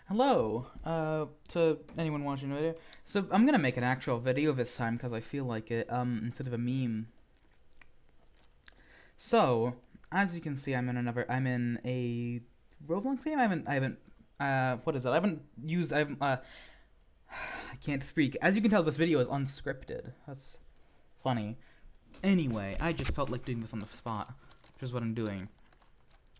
Hello, to anyone watching the video. So I'm gonna make an actual video this time because I feel like it, instead of a meme. So, as you can see, I'm in a Roblox game. What is it? I can't speak. As you can tell, this video is unscripted. That's funny. Anyway, I just felt like doing this on the spot, which is what I'm doing.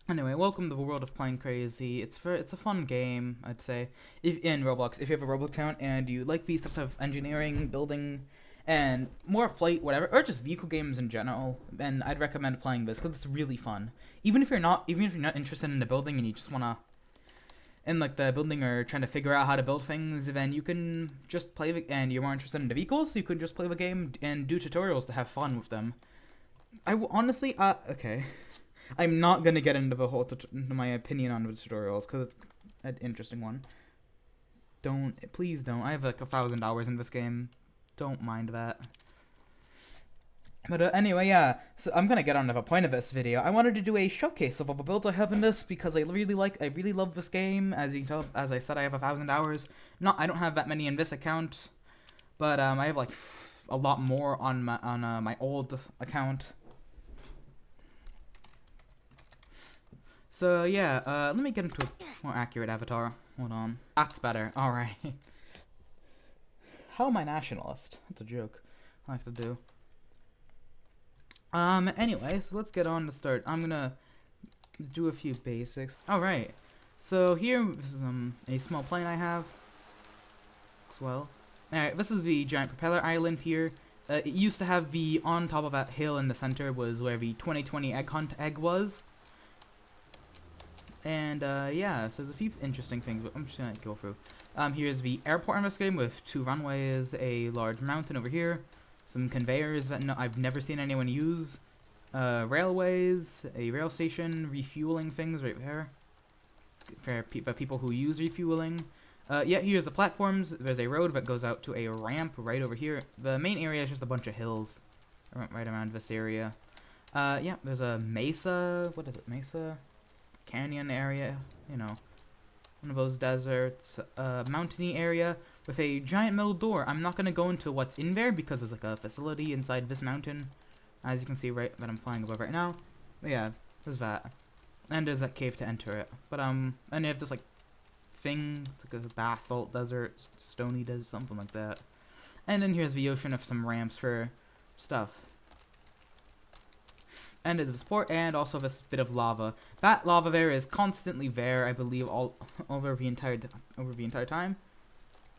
Anyway, welcome to the world of Playing Crazy. It's a fun game, I'd say. If in Roblox, if you have a Roblox account and you like these types of engineering, building, and more flight, whatever, or just vehicle games in general, then I'd recommend playing this because it's really fun. Even if you're not interested in the building and you just wanna in like the building or trying to figure out how to build things, then you can just and you're more interested in the vehicles, you can just play the game and do tutorials to have fun with them. Honestly, okay. I'm not gonna get into the whole my opinion on the tutorials because it's an interesting one. Please don't. I have like 1,000 hours in this game. Don't mind that. But anyway, yeah. So I'm gonna get on to the point of this video. I wanted to do a showcase of all the builds I have in this because I really love this game. As you can tell, as I said, I have 1,000 hours. I don't have that many in this account, but I have like a lot more on my old account. So yeah, let me get into a more accurate avatar. Hold on. That's better. Alright. How am I nationalist? That's a joke I have to do. Anyway, so let's get on to start. I'm gonna do a few basics. Alright. So here, this is a small plane I have as well. Alright, this is the giant propeller island here. It used to have on top of that hill in the center was where the 2020 egg hunt egg was. And yeah, so there's a few interesting things, but I'm just gonna go through. Here's the airport in this game with 2 runways, a large mountain over here, some conveyors that I've never seen anyone use, railways, a rail station, refueling things right there for people who use refueling. Yeah, here's the platforms. There's a road that goes out to a ramp right over here. The main area is just a bunch of hills right around this area. Yeah, there's a mesa. What is it? Mesa? Canyon area, you know, one of those deserts, mountainy area with a giant metal door. I'm not gonna go into what's in there because there's like a facility inside this mountain, as you can see right that I'm flying above right now. But yeah, there's that, and there's that cave to enter it. But and you have this like thing, it's like a basalt desert, stony desert, something like that. And then here's the ocean of some ramps for stuff. And is of support, and also this bit of lava. That lava there is constantly there, I believe, all over the entire time.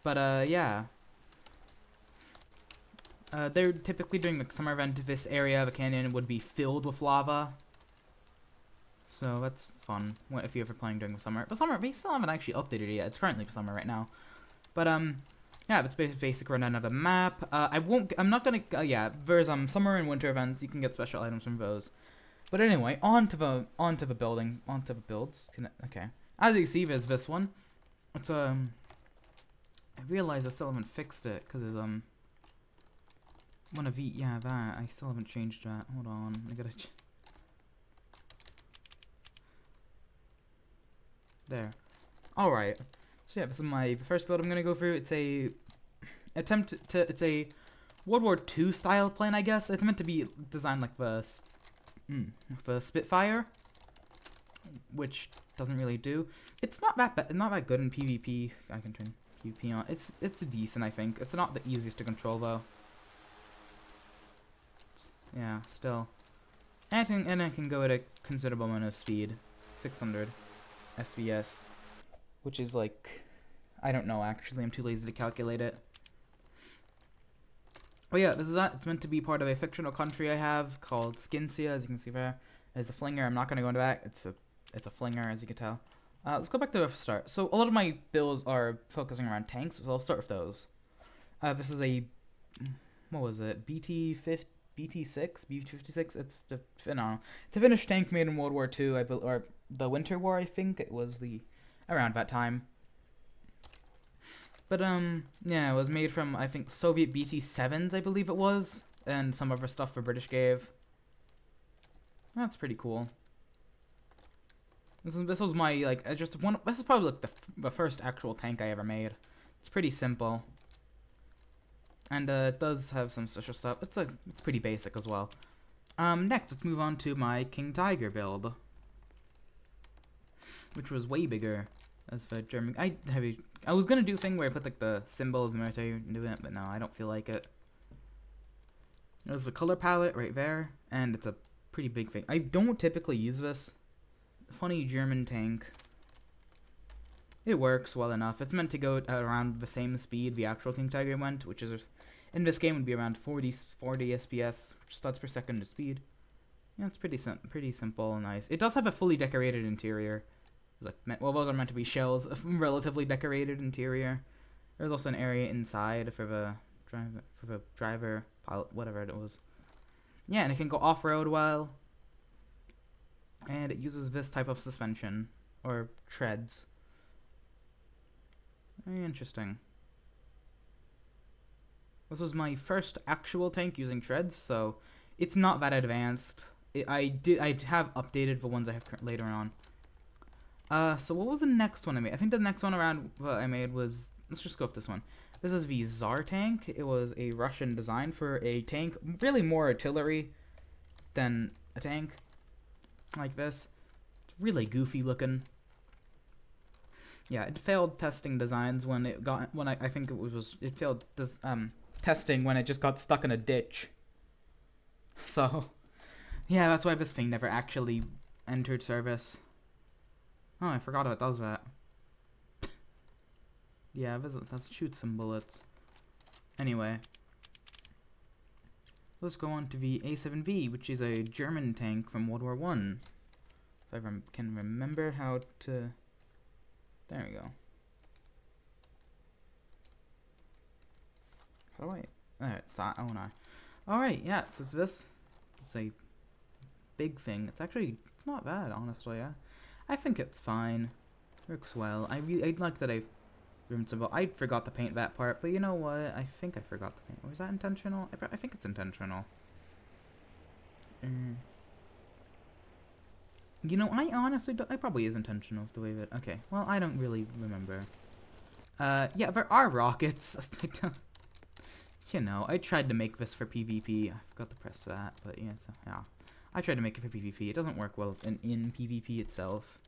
But yeah, they're typically during the summer event. This area of the canyon would be filled with lava, so that's fun. What if you're ever playing during the summer? The summer, we still haven't actually updated it yet. It's currently for summer right now, but yeah, it's basic rundown of the map. I'm not gonna, yeah, there's summer and winter events. You can get special items from those. But anyway, on to the builds. Okay, as you can see, there's this one. It's I realize I still haven't fixed it because there's one of that I still haven't changed that. Hold on, I gotta. There. All right. So yeah, this is the first build I'm gonna go through. It's a it's a World War II style plane, I guess. It's meant to be designed like the Spitfire, which doesn't really do. It's not that good in PvP. I can turn PvP on. It's decent, I think. It's not the easiest to control though. Yeah, still. And I can go at a considerable amount of speed, 600 SBS. Which is like, I don't know actually, I'm too lazy to calculate it. Oh yeah, this is that. It's meant to be part of a fictional country I have called Skinsia, as you can see there. There's the flinger. I'm not going to go into that. It's a flinger, as you can tell. Let's go back to the start. So a lot of my builds are focusing around tanks, so I'll start with those. This is a, what was it, BT6? BT56? It's a Finnish tank made in World War II, or the Winter War, I think. It was around that time. But yeah, it was made from, I think, Soviet BT-7s, I believe it was, and some other stuff the British gave. That's pretty cool. This was my, like, this is probably, like, the first actual tank I ever made. It's pretty simple. And, it does have some special stuff. It's pretty basic as well. Next, let's move on to my King Tiger build. Which was way bigger as for German. I was gonna do a thing where I put, like, the symbol of the military into it, but no, I don't feel like it. There's a color palette right there, and it's a pretty big thing. I don't typically use this. Funny German tank. It works well enough. It's meant to go at around the same speed the actual King Tiger went, which is in this game would be around 40 SPS, studs per second of speed. Yeah, it's pretty simple and nice. It does have a fully decorated interior. Like, well, those are meant to be shells, a relatively decorated interior. There's also an area inside for the driver, pilot, whatever it was. Yeah, and it can go off-road well. And it uses this type of suspension, or treads. Very interesting. This was my first actual tank using treads, so it's not that advanced. I have updated the ones I have later on. So what was the next one I made? I think the next one around what I made was, let's just go with this one. This is the Tsar Tank. It was a Russian design for a tank, really more artillery than a tank. Like this. It's really goofy looking. Yeah, it failed testing designs when it got, I think it failed this, testing when it just got stuck in a ditch. So, yeah, that's why this thing never actually entered service. Oh, I forgot how it does that. Yeah, let's shoot some bullets. Anyway. Let's go on to the A7V, which is a German tank from World War I. If I can remember how to... There we go. How do I... Alright, oh no. Alright, yeah, so it's this. It's a big thing. It's not bad, honestly, yeah. I think it's fine. Works well. I like that I forgot to paint that part, but you know what? I think I forgot to paint. Was that intentional? I think it's intentional. You know, I honestly don't. It probably is intentional the way that. Okay, well, I don't really remember. Yeah, there are rockets. You know, I tried to make this for PvP. I forgot to press that, but yeah, so, yeah. I tried to make it for PvP. It doesn't work well in PvP itself.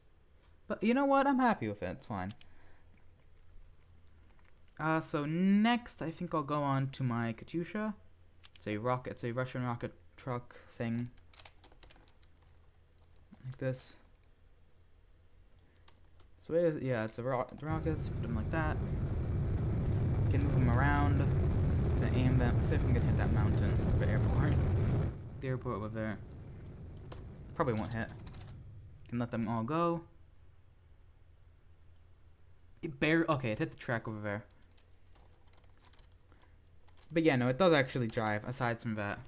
But you know what? I'm happy with it. It's fine. So next, I think I'll go on to my Katyusha. It's a Russian rocket truck thing. Like this. So it is, yeah, it's a rockets. Put them like that. You can move them around to aim them. See if we can hit that mountain, the airport. The airport over there. Probably won't hit. Can let them all go. Okay, it hit the track over there. But yeah, no, it does actually drive. Aside from that,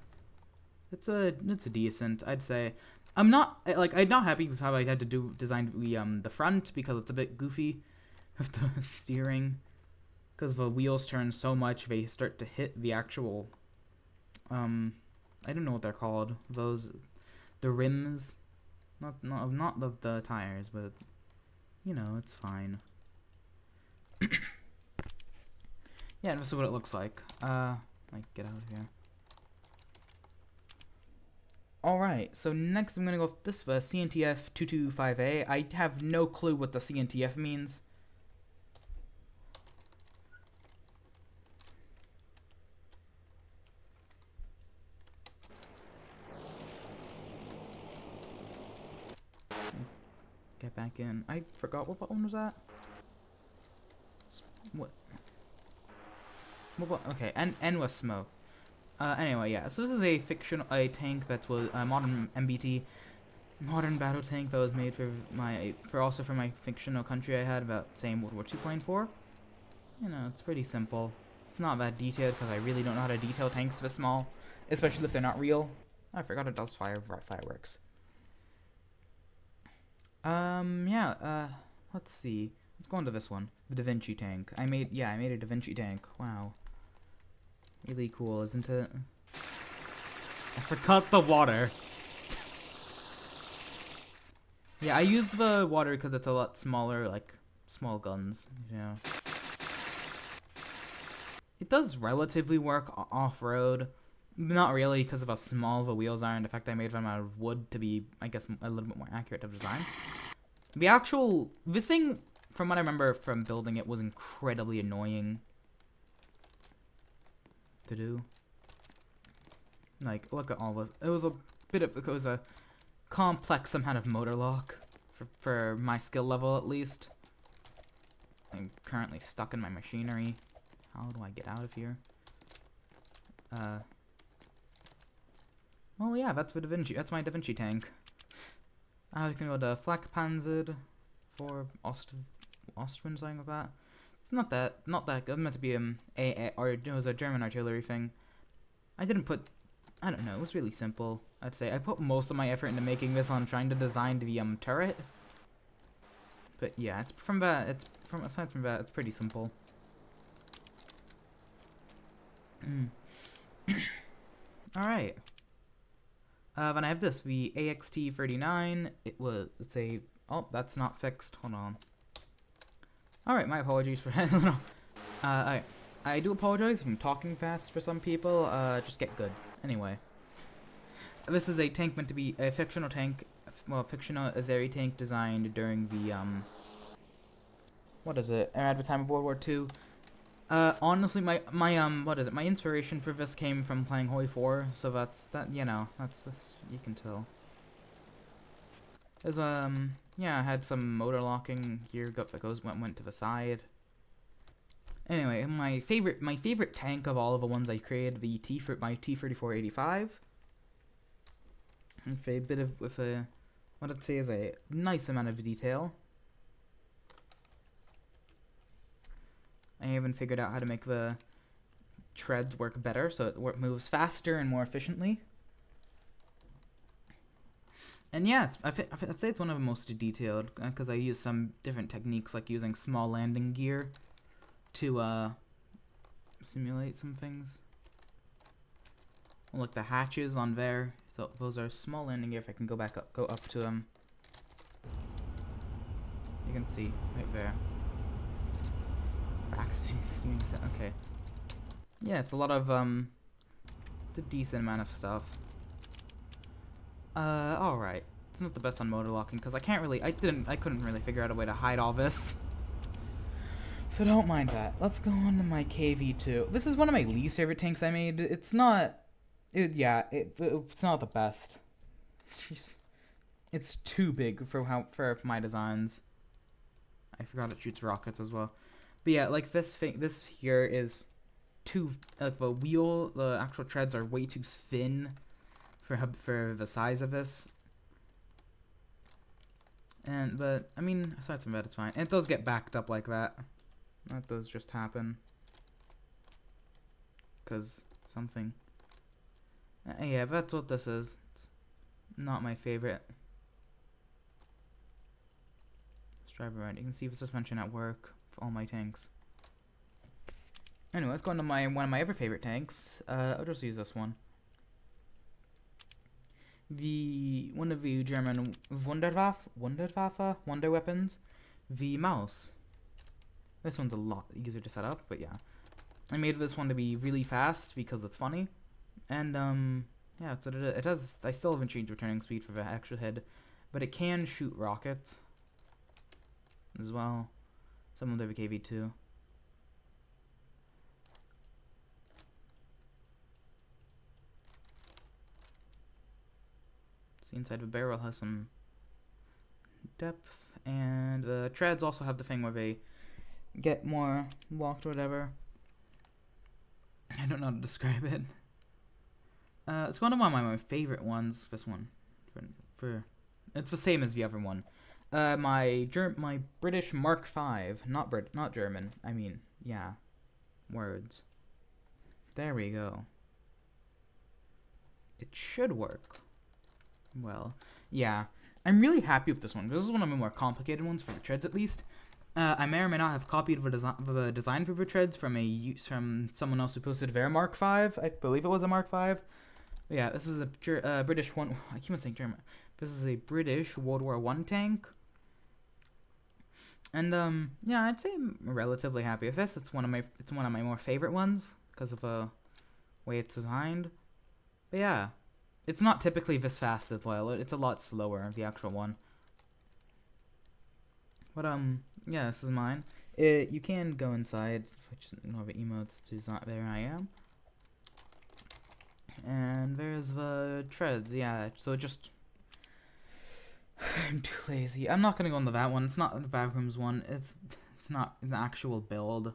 it's a decent, I'd say. I'm not happy with how I had to design the front because it's a bit goofy with the steering. Because the wheels turn so much, they start to hit the actual. I don't know what they're called. The rims, not the tires, but you know, it's fine. Yeah, this is what it looks like. Get out of here. Alright, so next I'm gonna go with this, CNTF 225A. I have no clue what the CNTF means. Get back in. I forgot what one was that? What? Okay, N was smoke. Anyway, yeah. So this is a tank that was a modern MBT, modern battle tank that was made for my fictional country I had about same World War II plane for. You know, it's pretty simple. It's not that detailed because I really don't know how to detail tanks this small, especially if they're not real. I forgot it does fireworks. Yeah. Let's see. Let's go on to this one. The Da Vinci tank. I made a Da Vinci tank. Wow. Really cool, isn't it? I forgot the water. Yeah, I use the water because it's a lot smaller, like small guns. Yeah. It does relatively work off-road. Not really because of how small the wheels are, and the fact I made them out of wood to be, I guess, a little bit more accurate of design. This thing, from what I remember from building it, was incredibly annoying to do. Like, look at all this. It was a complex amount of motor lock for my skill level, at least. I'm currently stuck in my machinery. How do I get out of here? Oh yeah, that's that's my Da Vinci tank. I can go to Flakpanzer for Ostwind, something like that. It's not that good. Meant to be it was a German artillery thing. I don't know, it was really simple. I'd say I put most of my effort into making this on trying to design the turret. But yeah, aside from that, it's pretty simple. Alright. Then I have this, the AXT39. Oh, that's not fixed. Hold on. Alright, my apologies for that. I do apologize if I'm talking fast for some people. Just get good. Anyway. This is a tank meant to be a fictional tank. Well, fictional Azeri tank designed during the, what is it? At the time of World War II. Honestly, my inspiration for this came from playing Hoi 4, so that's you can tell. There's, yeah, I had some motor locking here, went to the side. Anyway, my favorite tank of all of the ones I created, my T-3485. With what I'd say is a nice amount of detail. I even figured out how to make the treads work better, so it moves faster and more efficiently. And yeah, I'd say it's one of the most detailed, because I use some different techniques, like using small landing gear to simulate some things. Look, the hatches on there, so those are small landing gear. If I can go up to them, you can see right there. Backspace. Okay. Yeah, it's a lot of it's a decent amount of stuff. Alright. It's not the best on motor locking because I couldn't really figure out a way to hide all this. So don't mind that. Let's go on to my KV2. This is one of my least favorite tanks I made. It's not it's not the best. Jeez. It's too big for my designs. I forgot it shoots rockets as well. But yeah, like this here is too, like the actual treads are way too thin for the size of this. But I mean, aside from that, it's fine. And it does get backed up like that. That does just happen. 'Cause something. Yeah, that's what this is. It's not my favorite. Let's drive around. You can see the suspension at work for all my tanks. Anyway, let's go into one of my other favorite tanks. I'll just use this one. One of the German Wonder weapons, the Maus. This one's a lot easier to set up, but yeah. I made this one to be really fast because it's funny. And yeah, that's what it is. I still haven't changed returning speed for the actual head, but it can shoot rockets as well. Some of the KV2. See, inside the barrel has some depth, and the treads also have the thing where they get more locked or whatever. I don't know how to describe it. It's one of my favorite ones. This one, it's the same as the other one. My British Mark V, not German. I mean, yeah, words. There we go. It should work. Well, yeah, I'm really happy with this one. This is one of the more complicated ones for the treads, at least. I may or may not have copied the design for the treads from someone else who posted their Mark V. I believe it was a Mark V. But yeah, this is a British one. I keep on saying German. This is a British World War I tank. And yeah, I'd say I'm relatively happy with this. It's one of my more favorite ones because of the way it's designed. But yeah, it's not typically this fast as well. It's a lot slower, the actual one. But yeah, this is mine. You can go inside. If I just ignore the emotes, there I am. And there's the treads. Yeah, so just I'm too lazy. I'm not gonna go into that one. It's not the backrooms one. It's not the actual build.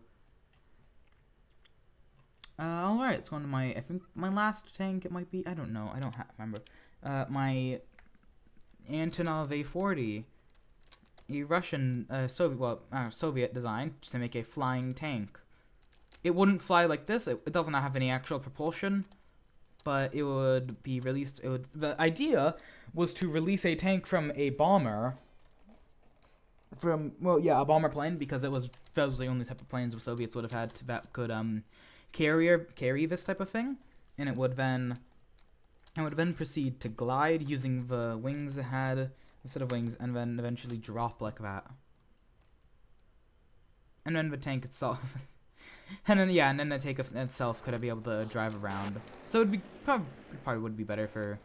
Alright, let's go into I think my last tank, it might be, I don't know, I don't remember. My Antonov A40, a Russian, Soviet design to make a flying tank. It wouldn't fly like this, it doesn't have any actual propulsion, but it would be released, the idea was to release a tank from a bomber, a bomber plane, because that was the only type of planes the Soviets would have had that could, carry this type of thing, and it would then proceed to glide using the wings it had instead of wings, and then eventually drop like that. And then the tank itself, and then the tank itself could be able to drive around. So it'd be probably would be better for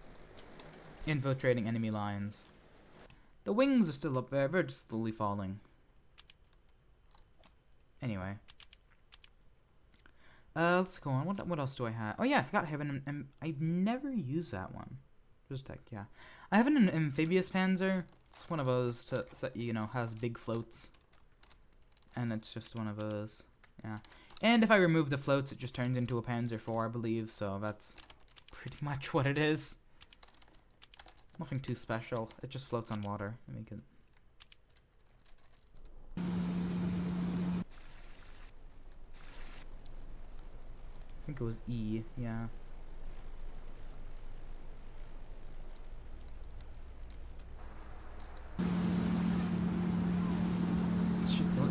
infiltrating enemy lines. The wings are still up there; they're just slowly falling. Anyway. Let's go on. What else do I have? Oh yeah, I forgot I have I've never used that one. Just tech, yeah. I have an amphibious panzer. It's one of those that has big floats. And it's just one of those. Yeah. And if I remove the floats, it just turns into a Panzer IV, I believe. So that's pretty much what it is. Nothing too special. It just floats on water. Let me get. I think it was E, yeah. It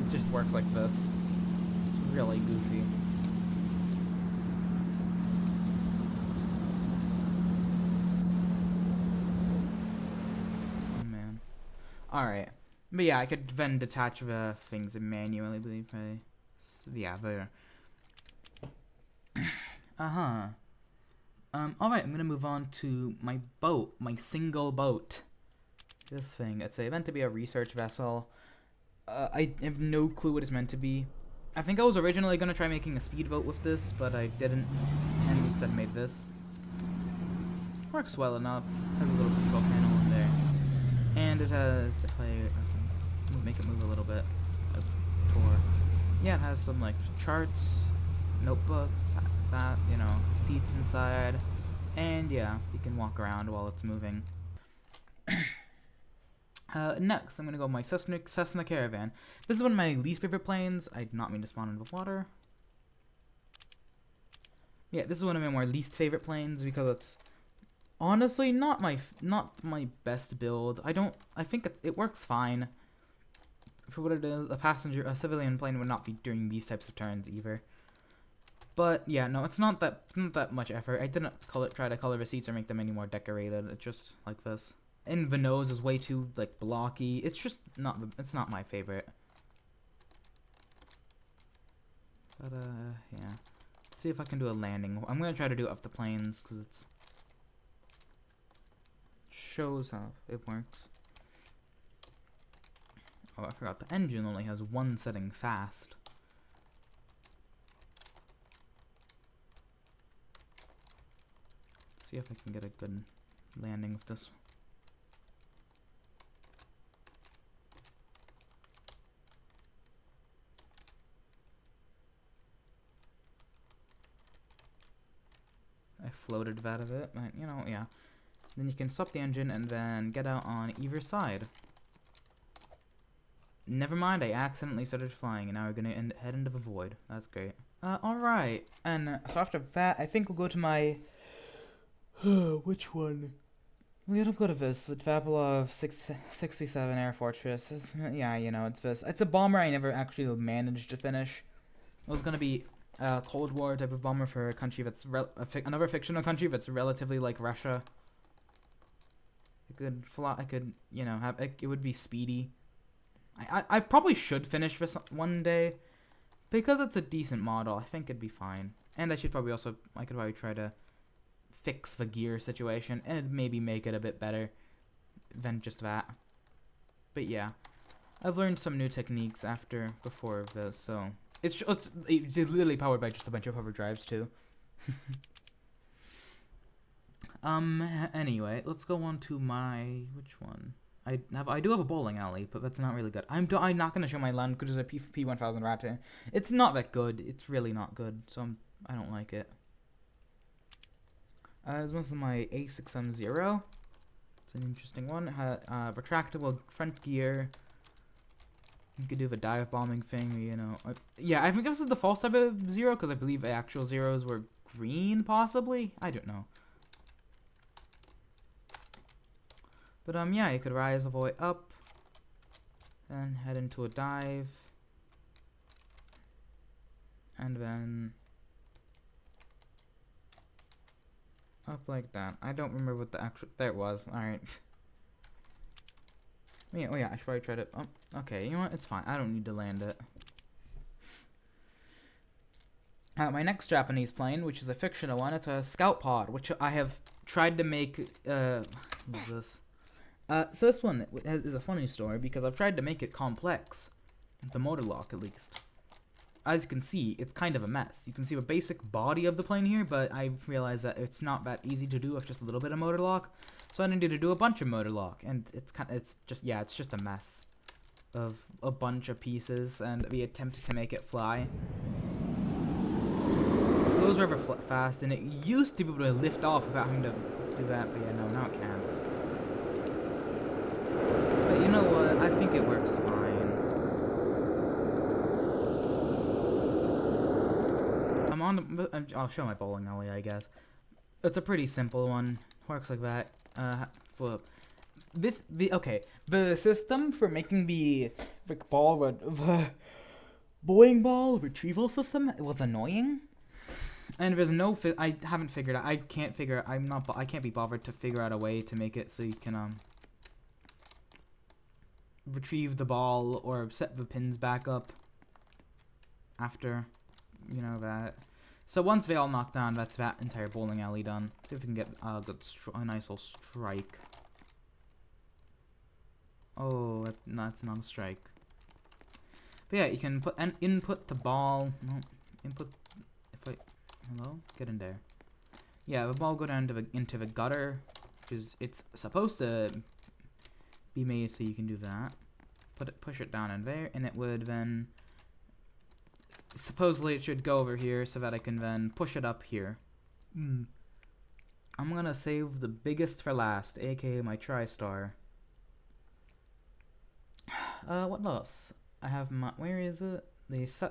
just works like this. It's really goofy. Oh man. Alright. But yeah, I could then detach the things manually, I believe. Yeah, there. Alright, I'm gonna move on to my boat, my single boat. This thing, it's meant to be a research vessel. I have no clue what it's meant to be. I think I was originally gonna try making a speedboat with this, but I didn't, and instead made this. Works well enough, has a little control panel in there. And it has, if I make it move a little bit, a tour. Yeah, it has some like charts, notebook, that, seats inside, and yeah, you can walk around while it's moving. Next, I'm gonna go with my Cessna Caravan. This is one of my least favorite planes. I did not mean to spawn in the water. Yeah, this is one of my more least favorite planes because it's honestly not my best build. I think it works fine for what it is. A civilian plane would not be doing these types of turns either. But yeah, no, it's not that much effort. I didn't try to color the seats or make them any more decorated. It's just like this. And the nose is way too like blocky. It's just not my favorite. But yeah. Let's see if I can do a landing. I'm gonna try to do it off the planes because it's shows how it works. Oh, I forgot the engine only has one setting fast. See if I can get a good landing with this. I floated that a bit, but yeah. Then you can stop the engine and then get out on either side. Never mind, I accidentally started flying, and now we're gonna head into the void. That's great. Alright, and so after that, I think we'll go to my which one? We're gonna go to this with Vavilov 67 Air Fortress. Yeah, it's this. It's a bomber I never actually managed to finish. It was gonna be a Cold War type of bomber for a country that's another fictional country that's relatively like Russia. could fly. I could, you know, have it would be speedy. I probably should finish this one day because it's a decent model. I think it'd be fine, and I could probably try to fix the gear situation and maybe make it a bit better than just that. But yeah, I've learned some new techniques before this, so it's literally powered by just a bunch of hover drives too. Anyway, let's go on to which one? I do have a bowling alley, but that's not really good. I'm not gonna show my land because there's a P1000 rat here. It's not that good. It's really not good, so I don't like it. This one's my A6M0. It's an interesting one. Retractable front gear. You could do the dive bombing thing, you know. Yeah, I think this is the false type of zero because I believe the actual zeros were green, possibly. I don't know. But yeah, you could rise all the way up, then head into a dive, and then up like that. I don't remember what the actual... There it was. Alright. Yeah, oh yeah, I should probably try to... Oh, okay, you know what? It's fine. I don't need to land it. My next Japanese plane, which is a fictional one, it's a scout pod, which I have tried to make... what is this? So this one is a funny story because I've tried to make it complex. The motor lock, at least. As you can see, it's kind of a mess. You can see the basic body of the plane here, but I realized that it's not that easy to do with just a little bit of motor lock. So I needed to do a bunch of motor lock, and it's just a mess of a bunch of pieces, and we attempted to make it fly. It goes rather fast, and it used to be able to lift off without having to do that, but yeah, no, now it can't. But you know what? I think it works fine. I'll show my bowling alley, I guess. It's a pretty simple one. Works like that. The system for making the bowling ball retrieval system was annoying, and there's no. I haven't figured out. I can't be bothered to figure out a way to make it so you can retrieve the ball or set the pins back up after, you know, that. So once they all knock down, that's that entire bowling alley done. See if we can get a nice old strike. Oh, no, that's not a strike. But yeah, you can input the ball. No, hello? Get in there. Yeah, the ball go down into the gutter, which it's supposed to be made so you can do that. Push it down in there, and it would then... Supposedly it should go over here so that I can then push it up here. I'm gonna save the biggest for last, aka my TriStar. What else? I have my... Where is it?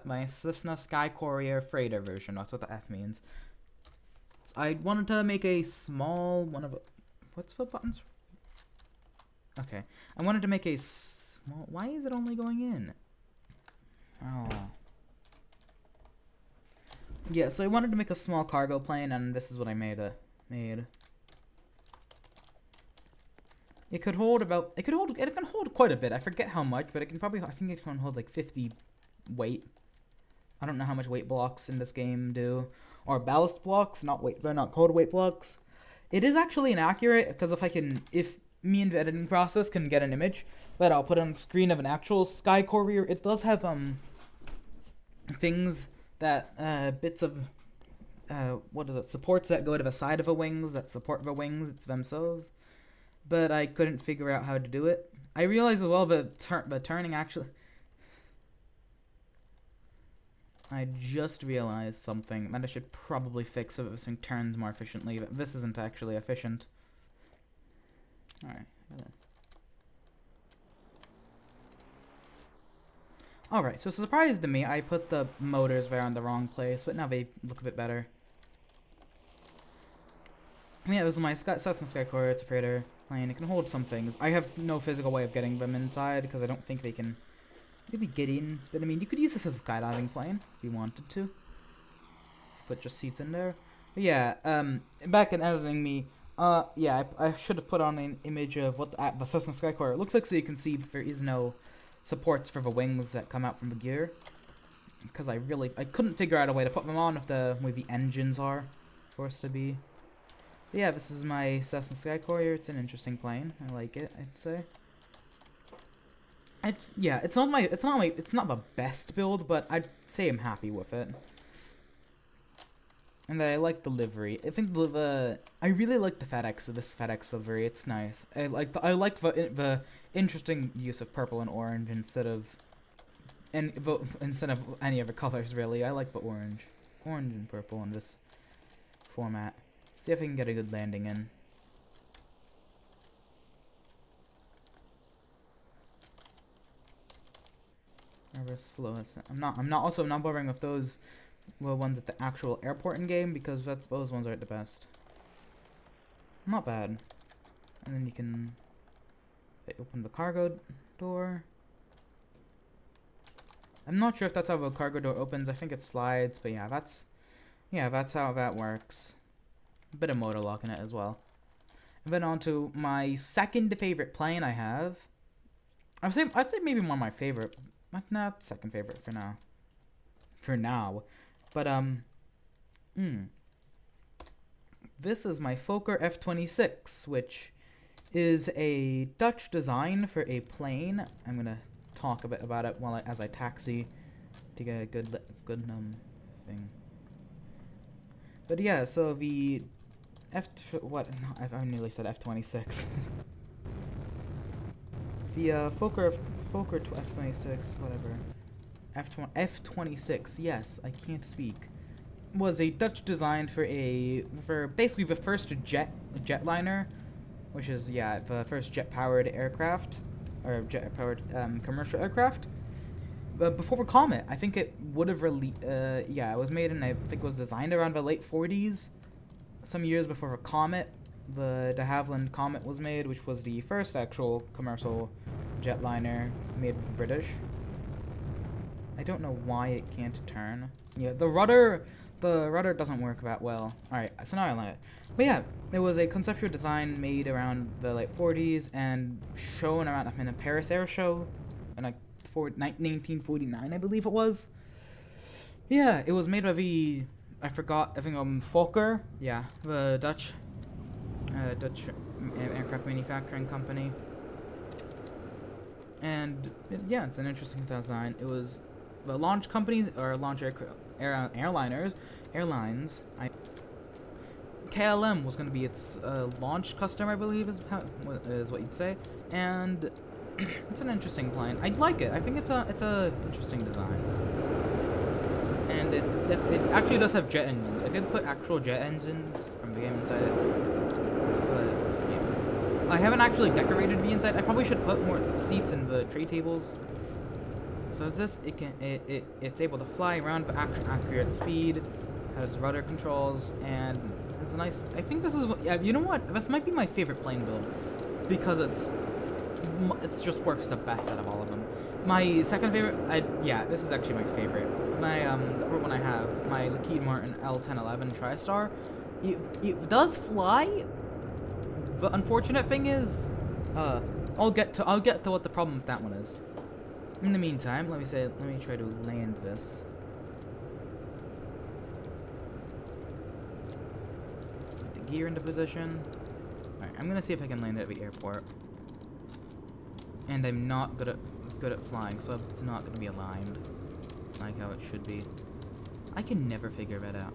My Cessna Sky Courier Freighter version. That's what the F means. I wanted to make a small one of... What's the buttons? Okay. I wanted to make a small... Why is it only going in? Oh... Yeah, so I wanted to make a small cargo plane, and this is what I made. It can hold quite a bit. I forget how much, but I think it can hold like 50 weight. I don't know how much weight blocks in this game do, or ballast blocks. They're not called weight blocks. It is actually inaccurate because if me in the editing process can get an image that I'll put on the screen of an actual Sky Courier, it does have things that bits of supports that go to the side of the wings that support the wings themselves, but I couldn't figure out how to do it. I realized as well the turning actually. I just realized something that I should probably fix so that this thing turns more efficiently, but this isn't actually efficient. Alright. Alright, so surprise to me, I put the motors there in the wrong place, but now they look a bit better. Yeah, this is my Cessna Sky Courier. It's a freighter plane. It can hold some things. I have no physical way of getting them inside because I don't think they can really get in. But I mean, you could use this as a skydiving plane if you wanted to. Put just seats in there. But yeah, back in editing me, Yeah, I should have put on an image of what the Cessna Skycourier looks like so you can see there is no supports for the wings that come out from the gear. Because I couldn't figure out a way to put them on if where the engines are forced to be. But yeah, this is my Cessna Skycourier. It's an interesting plane. I like it, I'd say. It's not the best build, but I'd say I'm happy with it. And I like the livery. I think I really like this FedEx livery. It's nice. I like the interesting use of purple and orange instead of any other colors really. I like the orange and purple in this format. See if I can get a good landing in. Never slow. I'm not bothering with those ones at the actual airport in game because those ones aren't the best. Not bad. And then you can open the cargo door. I'm not sure if that's how the cargo door opens. I think it slides, but yeah, that's how that works. A bit of motor lock in it as well. And then on to my second favorite plane I have. I'd say maybe one of my favorite. Not second favorite for now. But this is my Fokker F26, which is a Dutch design for a plane. I'm gonna talk a bit about it as I taxi to get a good thing. But yeah, so the I nearly said F26. The Fokker F26, whatever. F26, yes, I can't speak. Was a Dutch design for basically the first jetliner, which is the first jet-powered aircraft, or jet-powered commercial aircraft. But before the Comet, I think it would have it was made in, I think it was designed around the late 40s, some years before the Comet. The de Havilland Comet was made, which was the first actual commercial jetliner made with the British. I don't know why it can't turn. Yeah, the rudder doesn't work that well. Alright, so now I like it. But yeah, it was a conceptual design made around the late 40s and shown around in a Paris Air Show in 1949, I believe it was. Yeah, it was made by Fokker, the Dutch aircraft manufacturing company. And it's an interesting design. It was the launch companies or launch airlines. KLM was going to be its launch customer, I believe, is what you'd say. And it's an interesting plane. I like it. I think it's a interesting design. And it actually does have jet engines. I did put actual jet engines from the game inside it. I haven't actually decorated the inside. I probably should put more seats in the tray tables. So as this, it's able to fly around with accurate speed, has rudder controls, and has a nice. I think this is you know what? This might be my favorite plane build because it's just works the best out of all of them. My second favorite, this is actually my favorite. My the one I have, my Lockheed Martin L1011 TriStar. It does fly. The unfortunate thing is, I'll get to what the problem with that one is. In the meantime, let me try to land this. Put the gear into position. Alright, I'm gonna see if I can land it at the airport. And I'm not good at flying, so it's not gonna be aligned like how it should be. I can never figure that out.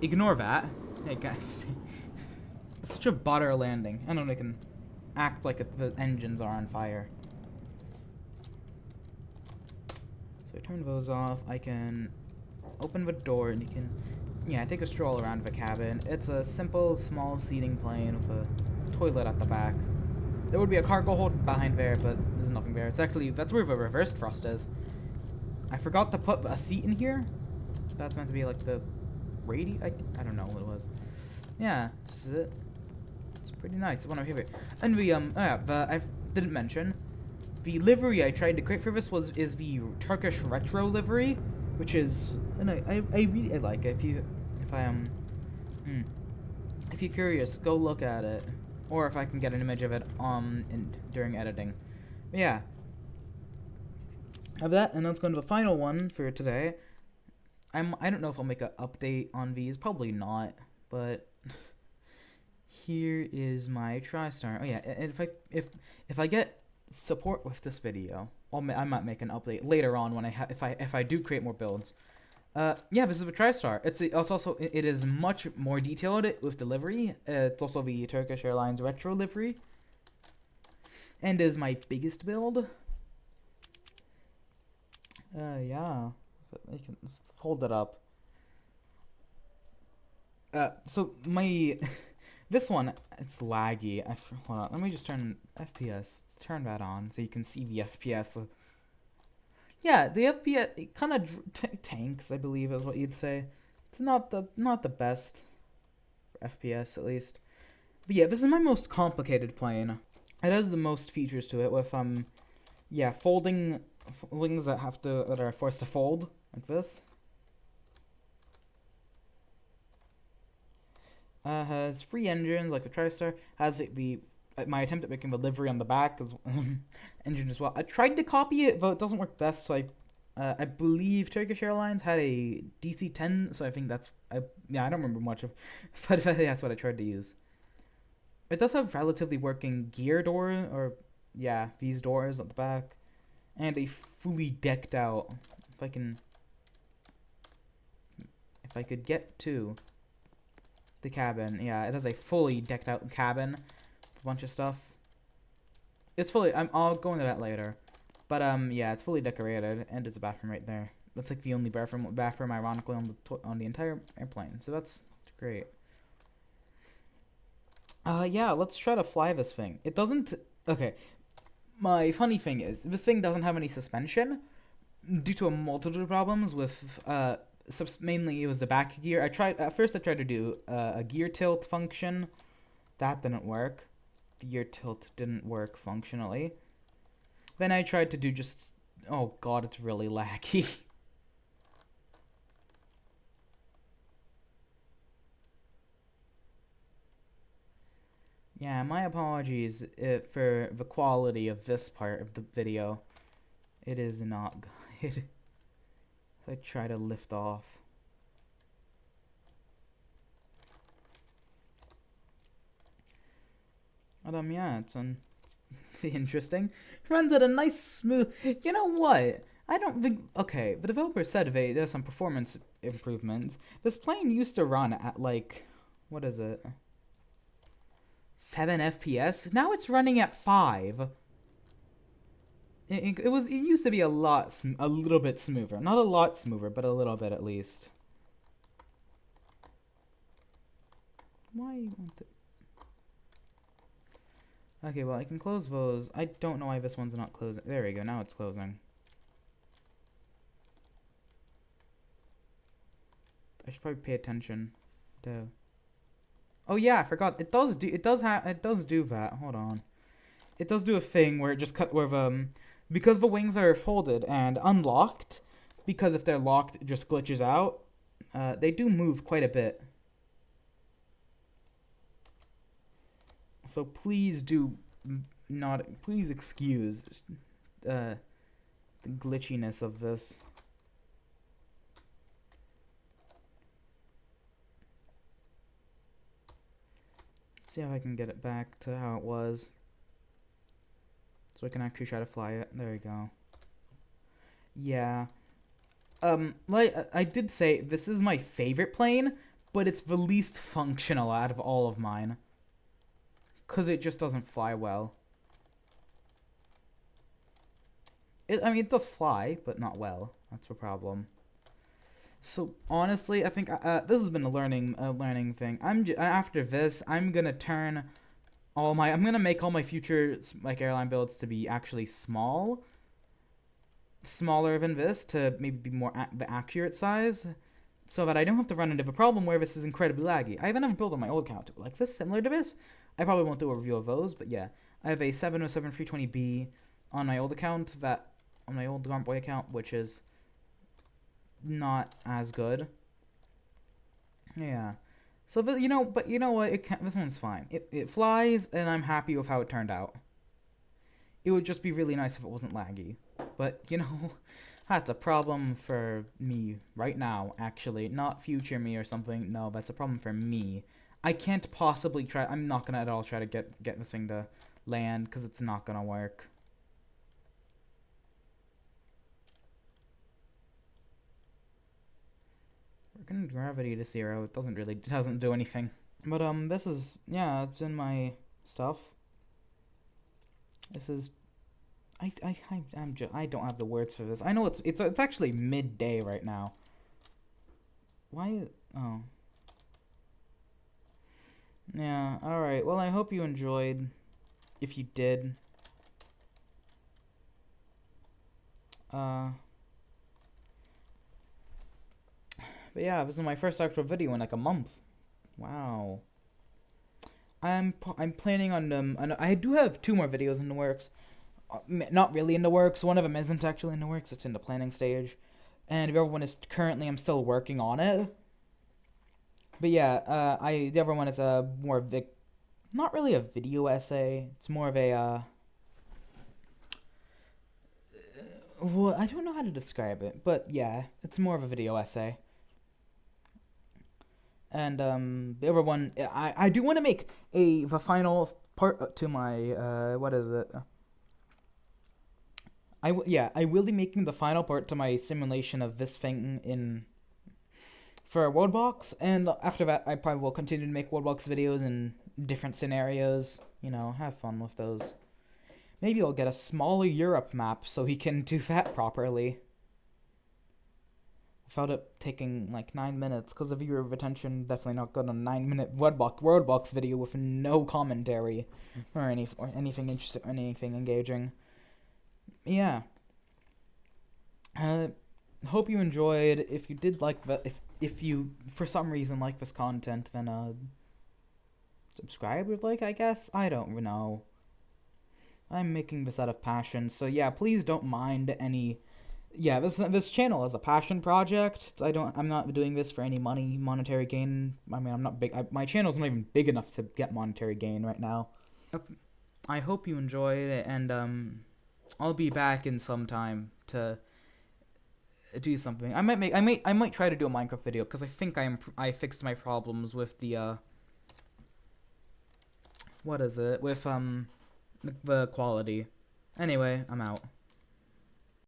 Ignore that. Hey guys. It's such a butter landing. I don't know, they can act like the engines are on fire. So I turn those off. I can open the door and you can, take a stroll around the cabin. It's a simple, small seating plane with a toilet at the back. There would be a cargo hold behind there, but there's nothing there. It's actually, that's where the reverse thrust is. I forgot to put a seat in here. That's meant to be like the radio. I don't know what it was. Yeah, this is it. It's pretty nice. It's one of my favorite. And I didn't mention the livery I tried to create for this is the Turkish retro livery, which is, and I really like it. If you're curious, go look at it, or if I can get an image of it during editing. But yeah, have that, and let's go into the final one for today. I don't know if I'll make an update on these, probably not, but here is my TriStar. Oh yeah, and if I get support with this video, I might make an update later on when if I do create more builds. Yeah, this is a TriStar. It is much more detailed with the livery. It's also the Turkish Airlines retro livery, and is my biggest build. Yeah, I can hold it up. So my this one, it's laggy. Hold on, let me just turn FPS. Turn that on so you can see the FPS. Yeah, the FPS it kind of tanks, I believe, is what you'd say. It's not the best for FPS, at least. But yeah, this is my most complicated plane. It has the most features to it, with yeah, folding wings that are forced to fold like this. Has 3 engines like the TriStar. Has my attempt at making the livery on the back is engine as well. I tried to copy it, but it doesn't work best. So I believe Turkish Airlines had a DC-10, so I think I don't remember much of, but that's what I tried to use. It does have relatively working gear door, or yeah, these doors at the back, and a fully decked out. If I could get to the cabin, yeah, it has a fully decked out cabin, a bunch of stuff. It's fully. I'll go into that later, but yeah, it's fully decorated, and there's a bathroom right there. That's like the only bathroom, ironically, on the entire airplane. So that's great. Yeah, let's try to fly this thing. It doesn't. Okay, my funny thing is this thing doesn't have any suspension due to a multitude of problems with mainly it was the back gear. I tried to do a gear tilt function. That didn't work. The gear tilt didn't work functionally. Then I tried to do just, oh god, it's really laggy. Yeah, my apologies for the quality of this part of the video. It is not good. I try to lift off. But yeah, it's interesting. Runs at a nice smooth. You know what? I don't think. Okay, the developer said there's some performance improvements. This plane used to run at like, what is it? 7 FPS. Now it's running at 5. It used to be a little bit smoother. Not a lot smoother, but a little bit at least. Why won't it? Okay, well, I can close those. I don't know why this one's not closing. There we go, now it's closing. I should probably pay attention. Duh. Oh yeah, I forgot. It does do that. Hold on. It does do a thing where it just because the wings are folded and unlocked, because if they're locked it just glitches out. They do move quite a bit. So please please excuse the glitchiness of this. See if I can get it back to how it was, so I can actually try to fly it. There we go. Yeah. Like I did say, this is my favorite plane, but it's the least functional out of all of mine, because it just doesn't fly well. I mean, it does fly, but not well. That's the problem. So honestly, I think this has been a learning thing. After this, I'm gonna make all my future like airline builds to be actually smaller than this, to maybe be more the accurate size, so that I don't have to run into the problem where this is incredibly laggy. I have another build on my old account like this, similar to this. I probably won't do a review of those, but yeah, I have a 707 320B on my old account, on my old Garnt Boy account, which is not as good. Yeah. So, but you know what? This one's fine. It flies, and I'm happy with how it turned out. It would just be really nice if it wasn't laggy. But, that's a problem for me right now, actually. Not future me or something. No, that's a problem for me. I can't possibly try. I'm not gonna at all try to get this thing to land, because it's not gonna work. We're gonna gravity to 0. It doesn't do anything. But this is, yeah, it's in my stuff. This is, I don't have the words for this. I know it's actually midday right now. Why? Oh. Yeah. All right. Well, I hope you enjoyed. If you did. But yeah, this is my first actual video in like a month. Wow. I'm planning on and I do have 2 more videos in the works. Not really in the works. One of them isn't actually in the works. It's in the planning stage, and the other one is currently I'm still working on it. But yeah, the other one is a more not really a video essay. It's more of a well, I don't know how to describe it, but yeah, it's more of a video essay. And the other one, I do want to make the final part to my what is it? I will be making the final part to my simulation of this thing for a Worldbox, and after that, I probably will continue to make Worldbox videos in different scenarios. Have fun with those. Maybe I'll get a smaller Europe map so he can do that properly. Without it taking like 9 minutes, because the viewer retention definitely not good on a 9-minute Worldbox video with no commentary or anything interesting, or anything engaging. Yeah. Hope you enjoyed. If you did like if you for some reason like this content, then subscribe or I guess. I don't know. I'm making this out of passion, so yeah, please don't mind any. Yeah, this channel is a passion project. I'm not doing this for any monetary gain. I mean, I'm not big. My channel's not even big enough to get monetary gain right now. I hope you enjoyed it, and I'll be back in some time to do something. I might try to do a Minecraft video, because I think I fixed my problems with the what is it, with the quality. Anyway, I'm out.